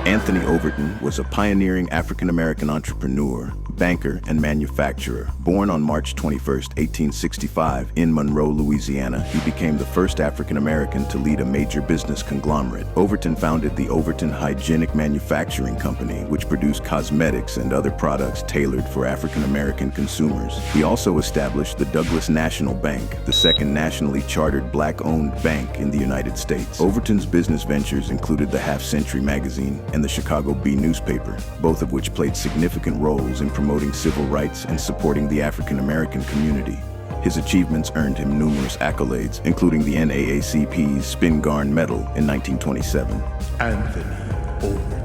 Anthony Overton was a pioneering African-American entrepreneur, banker, and manufacturer. Born on March 21, 1865, in Monroe, Louisiana, he became the first African-American to lead a major business conglomerate. Overton founded the Overton Hygienic Manufacturing Company, which produced cosmetics and other products tailored for African-American consumers. He also established the Douglas National Bank, the second nationally chartered black-owned bank in the United States. Overton's business ventures included the Half Century magazine and the Chicago Bee newspaper, both of which played significant roles in promoting civil rights and supporting the African-American community. His achievements earned him numerous accolades, including the NAACP Spingarn Medal in 1927. Anthony Overton.